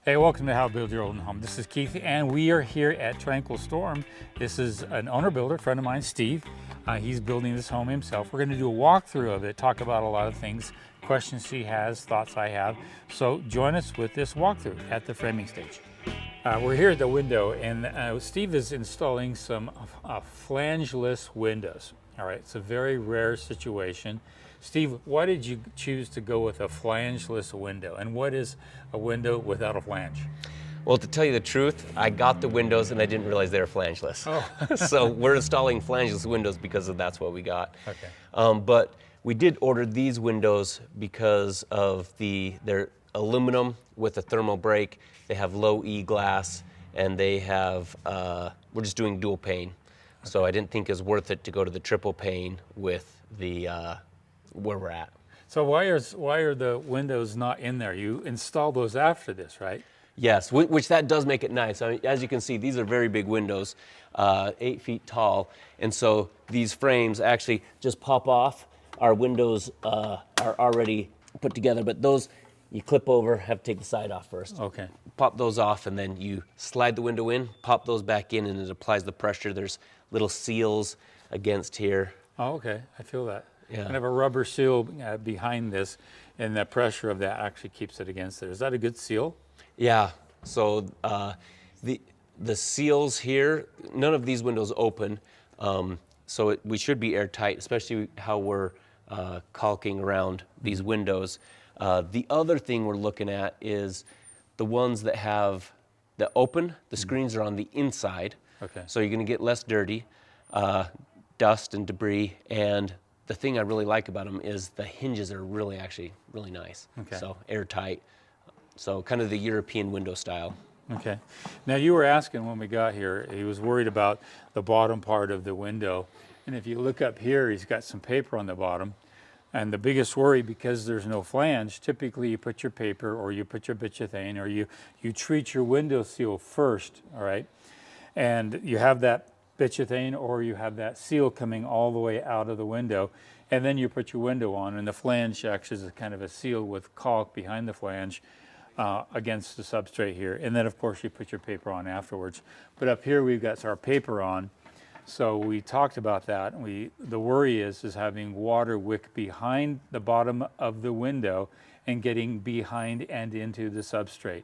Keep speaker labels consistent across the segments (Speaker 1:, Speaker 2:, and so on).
Speaker 1: Hey, welcome to How to Build Your Own Home. This is Keith, and we are here at Tranquil Storm. This is an owner builder, friend of mine, Steve. He's building this home himself. We're going to do a walkthrough of it, talk about a lot of things, questions he has, thoughts I have. So join us with this walkthrough at the framing stage. We're here at the window, and Steve is installing some flangeless windows. All right, it's a very rare situation. Steve, why did you choose to go with a flangeless window? And what is a window without a flange?
Speaker 2: Well, to tell you the truth, I got the windows and I didn't realize they were flangeless.
Speaker 1: Oh.
Speaker 2: So we're installing flangeless windows because that's what we got.
Speaker 1: Okay.
Speaker 2: But we did order these windows because of they're aluminum with a thermal break. They have low E glass, and they have, we're just doing dual pane. Okay. So I didn't think it was worth it to go to the triple pane with the, where we're at.
Speaker 1: So why are the windows not in there? You installed those after this, right?
Speaker 2: Yes, which that does make it nice. I mean, as you can see, these are very big windows, 8 feet tall. And so these frames actually just pop off. Our windows are already put together, but those you clip over, have to take the side off first.
Speaker 1: Okay.
Speaker 2: Pop those off, and then you slide the window in, pop those back in, and it applies the pressure. There's little seals against here.
Speaker 1: Oh, okay, I feel that.
Speaker 2: Yeah.
Speaker 1: I have a rubber seal behind this, and the pressure of that actually keeps it against it. Is that a good seal?
Speaker 2: Yeah, so the seals here, none of these windows open, so we should be airtight, especially how we're caulking around these windows. The other thing we're looking at is the ones that open, the screens are on the inside,
Speaker 1: Okay.
Speaker 2: so you're gonna get less dirty, dust and debris, and the thing I really like about them is the hinges are really nice.
Speaker 1: Okay.
Speaker 2: So airtight. So kind of the European window style.
Speaker 1: Okay. Now you were asking when we got here, he was worried about the bottom part of the window. And if you look up here, he's got some paper on the bottom. And the biggest worry, because there's no flange, typically you put your paper or you put your bituthane or you treat your window seal first, all right? And you have that bituthane or you have that seal coming all the way out of the window, and then you put your window on, and the flange acts as a kind of a seal with caulk behind the flange against the substrate here. And then of course you put your paper on afterwards. But up here we've got our paper on. So we talked about that. The worry is having water wick behind the bottom of the window and getting behind and into the substrate.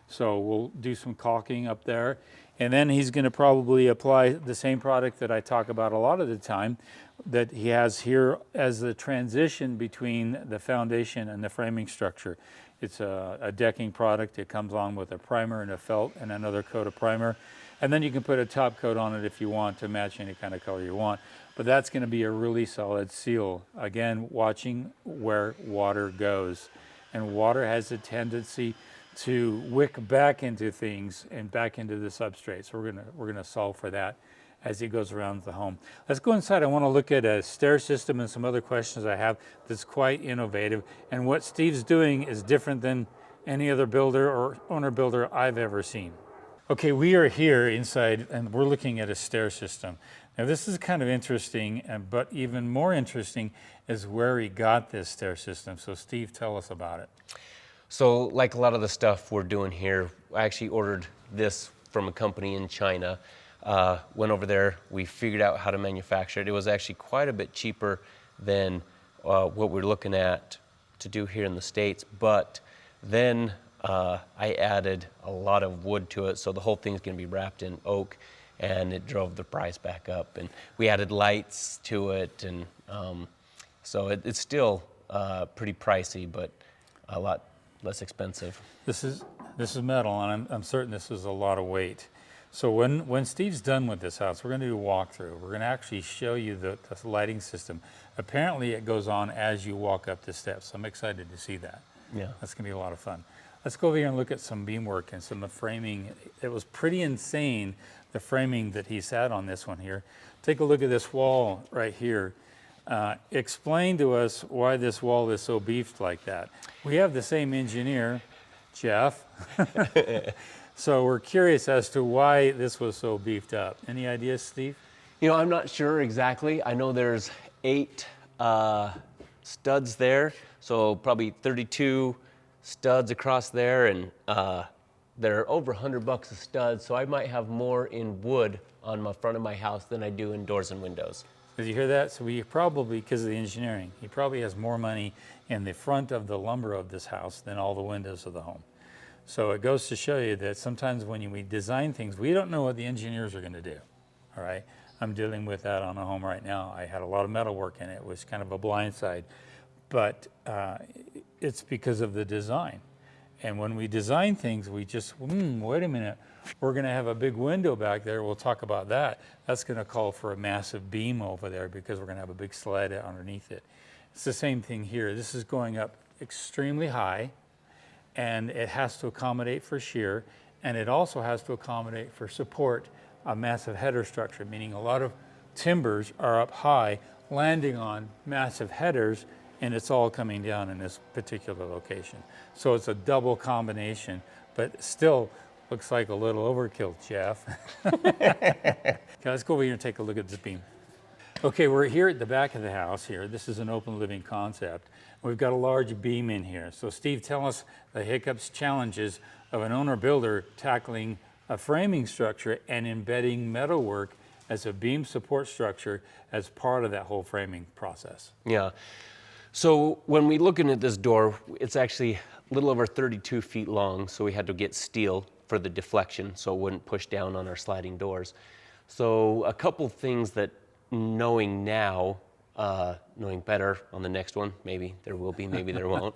Speaker 1: So we'll do some caulking up there. And then he's going to probably apply the same product that I talk about a lot of the time that he has here as the transition between the foundation and the framing structure. It's a decking product. It comes on with a primer and a felt and another coat of primer. And then you can put a top coat on it if you want to match any kind of color you want. But that's going to be a really solid seal. Again, watching where water goes. And water has a tendency to wick back into things and back into the substrate. So we're gonna solve for that as it goes around the home. Let's go inside. I want to look at a stair system and some other questions I have that's quite innovative. And what Steve's doing is different than any other builder or owner builder I've ever seen. Okay, we are here inside and we're looking at a stair system. Now this is kind of interesting, but even more interesting is where he got this stair system. So Steve, tell us about it.
Speaker 2: So like a lot of the stuff we're doing here, I actually ordered this from a company in China. Went over there, we figured out how to manufacture it. It was actually quite a bit cheaper than what we're looking at to do here in the States, but then I added a lot of wood to it, so the whole thing's gonna be wrapped in oak, and it drove the price back up. And we added lights to it, and so it's still pretty pricey, but a lot less expensive.
Speaker 1: This is metal, and I'm certain this is a lot of weight. So when Steve's done with this house, we're going to do a walkthrough. We're going to actually show you the lighting system. Apparently it goes on as you walk up the steps. I'm excited to see that.
Speaker 2: Yeah.
Speaker 1: That's going to be a lot of fun. Let's go over here and look at some beamwork and some of the framing. It was pretty insane, the framing that he's had on this one here. Take a look at this wall right here. Explain to us why this wall is so beefed like that. We have the same engineer, Jeff. So we're curious as to why this was so beefed up. Any ideas, Steve?
Speaker 2: You know, I'm not sure exactly. I know there's 8 studs there, so probably 32 studs across there, and they're over $100 a stud, so I might have more in wood on my front of my house than I do in doors and windows.
Speaker 1: Did you hear that? So we probably, because of the engineering, he probably has more money in the front of the lumber of this house than all the windows of the home. So it goes to show you that sometimes when we design things, we don't know what the engineers are going to do. All right, I'm dealing with that on a home right now. I had a lot of metal work in it. It was kind of a blind side, but it's because of the design. And when we design things, we just, wait a minute, we're going to have a big window back there. We'll talk about that. That's going to call for a massive beam over there because we're going to have a big slide underneath it. It's the same thing here. This is going up extremely high, and it has to accommodate for shear, and it also has to accommodate for support a massive header structure, meaning a lot of timbers are up high, landing on massive headers, and it's all coming down in this particular location. So it's a double combination, but still looks like a little overkill, Jeff. Okay, let's go over here and take a look at this beam. Okay, we're here at the back of the house here. This is an open living concept. We've got a large beam in here. So Steve, tell us the hiccups, challenges of an owner builder tackling a framing structure and embedding metalwork as a beam support structure as part of that whole framing process.
Speaker 2: Yeah. So when we looking at this door, it's actually a little over 32 feet long, so we had to get steel for the deflection so it wouldn't push down on our sliding doors. So a couple things that knowing now, knowing better on the next one, maybe there will be, maybe there won't,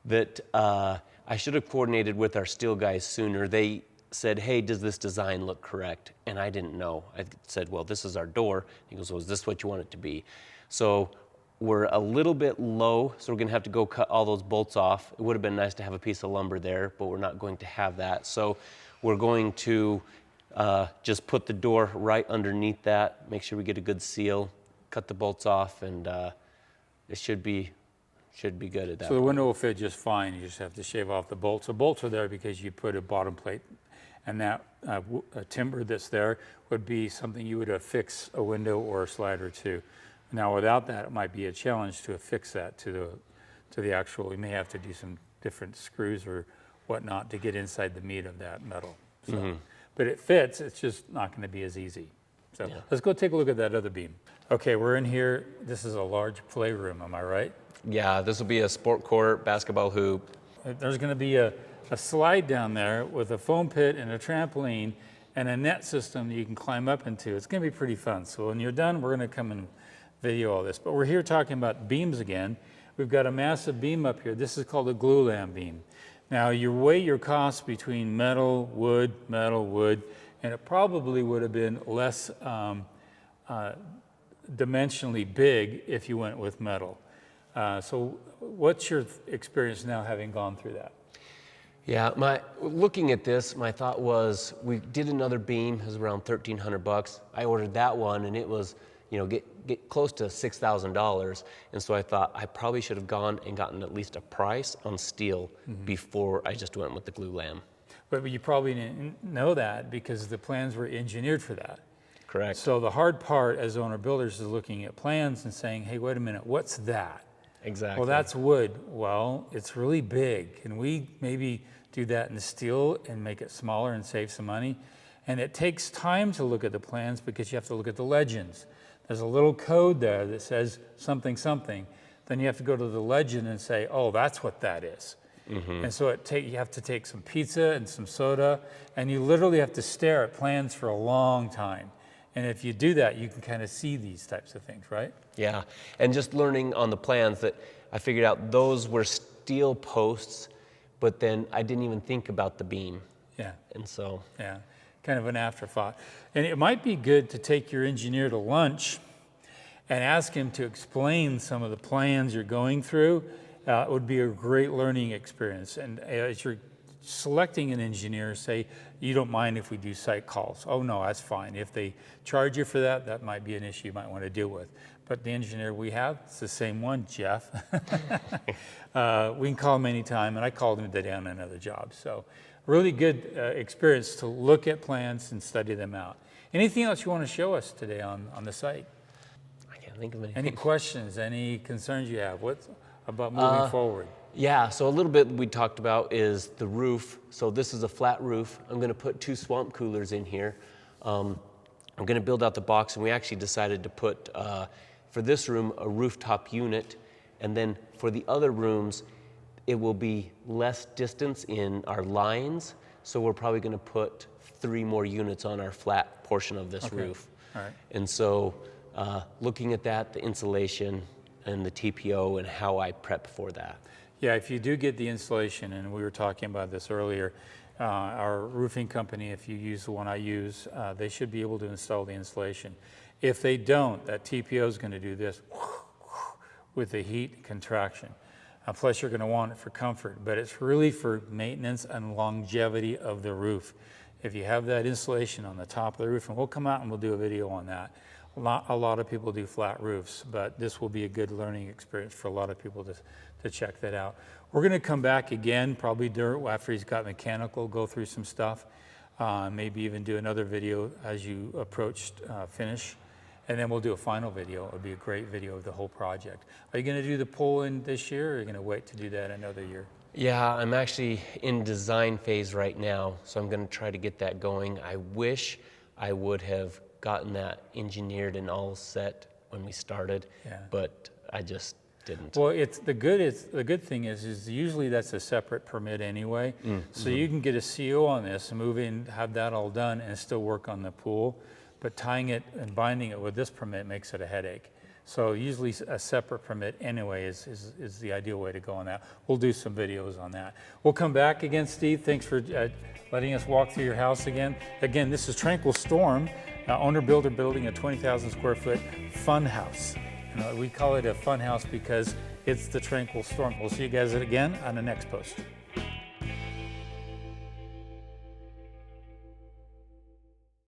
Speaker 2: that I should have coordinated with our steel guys sooner. They said, hey, does this design look correct? And I didn't know. I said, well, this is our door. He goes, well, is this what you want it to be? So we're a little bit low, so we're gonna have to go cut all those bolts off. It would have been nice to have a piece of lumber there, but we're not going to have that. So we're going to just put the door right underneath that, make sure we get a good seal, cut the bolts off, and it should be good at that.
Speaker 1: So the window will fit just fine. You just have to shave off the bolts. The bolts are there because you put a bottom plate, and that timber that's there would be something you would affix a window or a slider to. Now, without that, it might be a challenge to affix that to the actual. We may have to do some different screws or whatnot to get inside the meat of that metal. So, but it fits. It's just not going to be as easy. So let's go take a look at that other beam. Okay, we're in here. This is a large playroom. Am I right?
Speaker 2: Yeah, this will be a sport court, basketball hoop.
Speaker 1: There's going to be a slide down there with a foam pit and a trampoline and a net system that you can climb up into. It's going to be pretty fun. So when you're done, we're going to come and video all this. But we're here talking about beams again. We've got a massive beam up here. This is called a Glue-Lam beam. Now you weigh your costs between metal, wood, and it probably would have been less dimensionally big if you went with metal. So what's your experience now having gone through that?
Speaker 2: Yeah, looking at this, my thought was we did another beam. It was around $1,300. I ordered that one, and it was, get close to $6,000. And so I thought I probably should have gone and gotten at least a price on steel before I just went with the Glue-Lam.
Speaker 1: But you probably didn't know that because the plans were engineered for that.
Speaker 2: Correct.
Speaker 1: So the hard part as owner builders is looking at plans and saying, hey, wait a minute, what's that?
Speaker 2: Exactly.
Speaker 1: Well, that's wood. Well, it's really big. Can we maybe do that in steel and make it smaller and save some money? And it takes time to look at the plans because you have to look at the legends. There's a little code there that says something, something. Then you have to go to the legend and say, oh, that's what that is. And so you have to take some pizza and some soda, and you literally have to stare at plans for a long time. And if you do that, you can kind of see these types of things, right?
Speaker 2: Yeah, and just learning on the plans that I figured out those were steel posts, but then I didn't even think about the beam.
Speaker 1: Yeah.
Speaker 2: And so.
Speaker 1: Yeah, kind of an afterthought. And it might be good to take your engineer to lunch and ask him to explain some of the plans you're going through. It would be a great learning experience. And as you're selecting an engineer, say, you don't mind if we do site calls. Oh no, that's fine. If they charge you for that, that might be an issue you might want to deal with. But the engineer we have, it's the same one, Jeff. We can call him anytime, and I called him today on another job. So really good experience to look at plans and study them out. Anything else you want to show us today on the site?
Speaker 2: I can't think of anything.
Speaker 1: Any questions, any concerns you have? What about moving forward?
Speaker 2: Yeah, so a little bit we talked about is the roof. So this is a flat roof. I'm gonna put 2 swamp coolers in here. I'm gonna build out the box, and we actually decided to put, for this room, a rooftop unit, and then for the other rooms, it will be less distance in our lines, so we're probably gonna put 3 more units on our flat portion of this roof.
Speaker 1: All right.
Speaker 2: And so looking at that, the insulation and the TPO and how I prep for that.
Speaker 1: Yeah, if you do get the installation, and we were talking about this earlier, our roofing company, if you use the one I use, they should be able to install the insulation. If they don't, that TPO is going to do this with the heat contraction. Plus, you're going to want it for comfort, but it's really for maintenance and longevity of the roof. If you have that insulation on the top of the roof, and we'll come out and we'll do a video on that. A lot of people do flat roofs, but this will be a good learning experience for a lot of people to check that out. We're going to come back again, probably after he's got mechanical, go through some stuff, maybe even do another video as you approach finish, and then we'll do a final video. It'll be a great video of the whole project. Are you going to do the pull-in this year, or are you going to wait to do that another year?
Speaker 2: Yeah, I'm actually in design phase right now, so I'm going to try to get that going. I wish I would have gotten that engineered and all set when we started, but I just didn't.
Speaker 1: Well, the good thing is usually that's a separate permit anyway, so you can get a CO on this and move in, have that all done, and still work on the pool. But tying it and binding it with this permit makes it a headache. So usually a separate permit anyway is the ideal way to go on that. We'll do some videos on that. We'll come back again, Steve. Thanks for letting us walk through your house again. Again, this is Tranquil Storm, owner-builder building a 20,000 square foot fun house. We call it a fun house because it's the Tranquil Storm. We'll see you guys again on the next post.